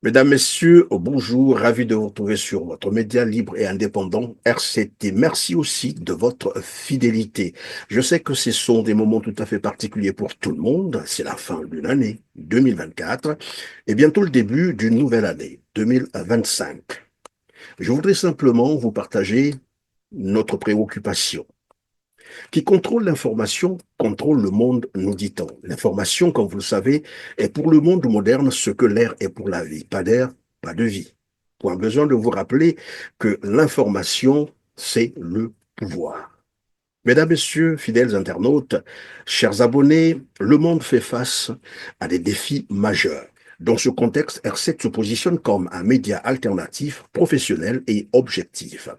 Mesdames, Messieurs, bonjour, ravi de vous retrouver sur votre média libre et indépendant RCT. Merci aussi de votre fidélité. Je sais que ce sont des moments tout à fait particuliers pour tout le monde. C'est la fin d'une année 2024 et bientôt le début d'une nouvelle année 2025. Je voudrais simplement vous partager notre préoccupation. Qui contrôle l'information contrôle le monde, nous dit-on. L'information, comme vous le savez, est pour le monde moderne ce que l'air est pour la vie. Pas d'air, pas de vie. Point besoin de vous rappeler que l'information, c'est le pouvoir. Mesdames, Messieurs, fidèles internautes, chers abonnés, le monde fait face à des défis majeurs. Dans ce contexte, R7 se positionne comme un média alternatif, professionnel et objectif,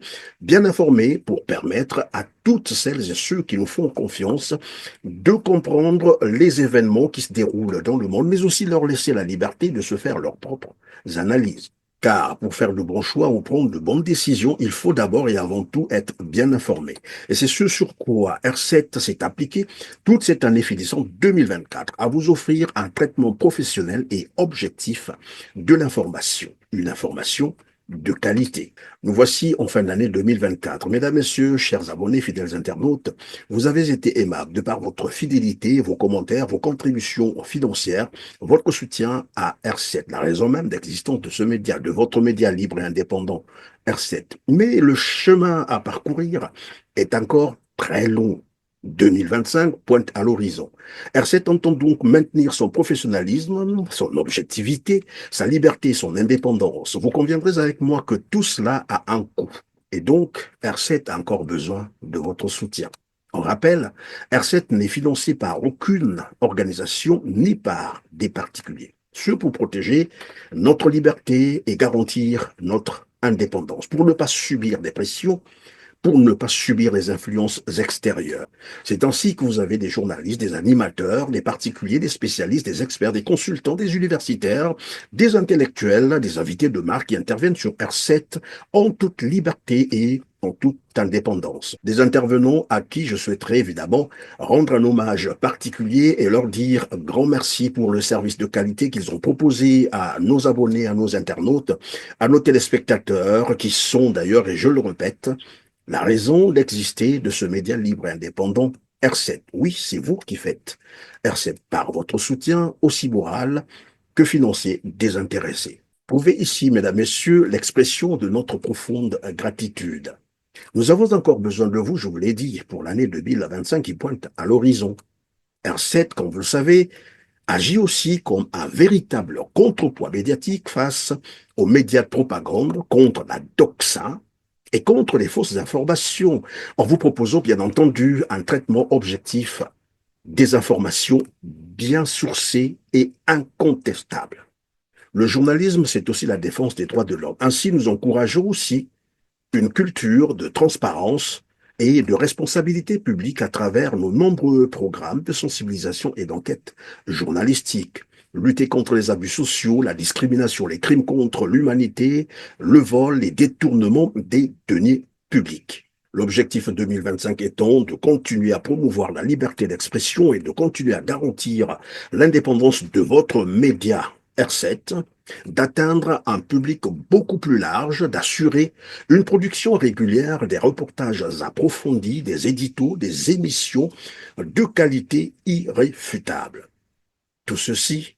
bien informé pour permettre à toutes celles et ceux qui nous font confiance de comprendre les événements qui se déroulent dans le monde, mais aussi leur laisser la liberté de se faire leurs propres analyses. Car pour faire de bons choix ou prendre de bonnes décisions, il faut d'abord et avant tout être bien informé. Et c'est ce sur quoi R7 s'est appliqué toute cette année finissante 2024 à vous offrir un traitement professionnel et objectif de l'information. Une information de qualité. Nous voici en fin d'année 2024. Mesdames, Messieurs, chers abonnés, fidèles internautes, vous avez été aimables de par votre fidélité, vos commentaires, vos contributions financières, votre soutien à R7, la raison même d'existence de ce média, de votre média libre et indépendant R7. Mais le chemin à parcourir est encore très long. 2025 pointe à l'horizon. R7 entend donc maintenir son professionnalisme, son objectivité, sa liberté, son indépendance. Vous conviendrez avec moi que tout cela a un coût. Et donc, R7 a encore besoin de votre soutien. On rappelle, R7 n'est financé par aucune organisation ni par des particuliers. Ce pour protéger notre liberté et garantir notre indépendance, pour ne pas subir des pressions, pour ne pas subir les influences extérieures. C'est ainsi que vous avez des journalistes, des animateurs, des particuliers, des spécialistes, des experts, des consultants, des universitaires, des intellectuels, des invités de marque qui interviennent sur R7 en toute liberté et en toute indépendance. Des intervenants à qui je souhaiterais évidemment rendre un hommage particulier et leur dire un grand merci pour le service de qualité qu'ils ont proposé à nos abonnés, à nos internautes, à nos téléspectateurs qui sont d'ailleurs, et je le répète, la raison d'exister de ce média libre et indépendant R7. Oui, c'est vous qui faites R7 par votre soutien aussi moral que financier désintéressé. Prouvez ici, mesdames, messieurs, l'expression de notre profonde gratitude. Nous avons encore besoin de vous, je vous l'ai dit, pour l'année 2025 qui pointe à l'horizon. R7, comme vous le savez, agit aussi comme un véritable contrepoids médiatique face aux médias de propagande, contre la doxa et contre les fausses informations, en vous proposant bien entendu un traitement objectif des informations bien sourcées et incontestables. Le journalisme, c'est aussi la défense des droits de l'homme. Ainsi, nous encourageons aussi une culture de transparence et de responsabilité publique à travers nos nombreux programmes de sensibilisation et d'enquête journalistique. Lutter contre les abus sociaux, la discrimination, les crimes contre l'humanité, le vol, les détournements des deniers publics. L'objectif 2025 étant de continuer à promouvoir la liberté d'expression et de continuer à garantir l'indépendance de votre média R7, d'atteindre un public beaucoup plus large, d'assurer une production régulière, des reportages approfondis, des éditos, des émissions de qualité irréfutable. Tout ceci,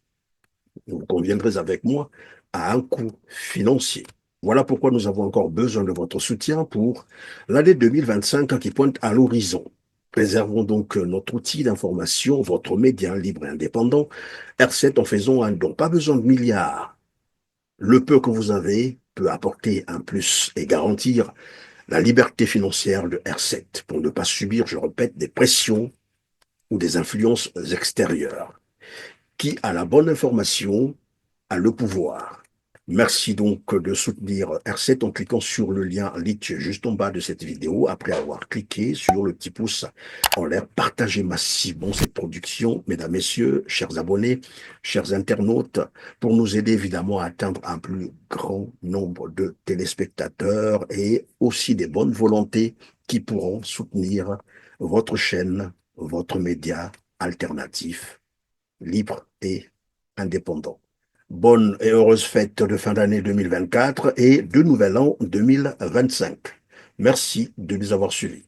vous conviendrez avec moi, a un coût financier. Voilà pourquoi nous avons encore besoin de votre soutien pour l'année 2025 qui pointe à l'horizon. Préservons donc notre outil d'information, votre média libre et indépendant, R7 en faisant un don. Pas besoin de milliards. Le peu que vous avez peut apporter un plus et garantir la liberté financière de R7 pour ne pas subir, je répète, des pressions ou des influences extérieures. Qui a la bonne information a le pouvoir. Merci donc de soutenir R7 en cliquant sur le lien Litch juste en bas de cette vidéo. Après avoir cliqué sur le petit pouce en l'air, partagez massivement cette production, mesdames, messieurs, chers abonnés, chers internautes, pour nous aider évidemment à atteindre un plus grand nombre de téléspectateurs et aussi des bonnes volontés qui pourront soutenir votre chaîne, votre média alternatif, libre et indépendant. Bonne et heureuse fête de fin d'année 2024 et de nouvel an 2025. Merci de nous avoir suivis.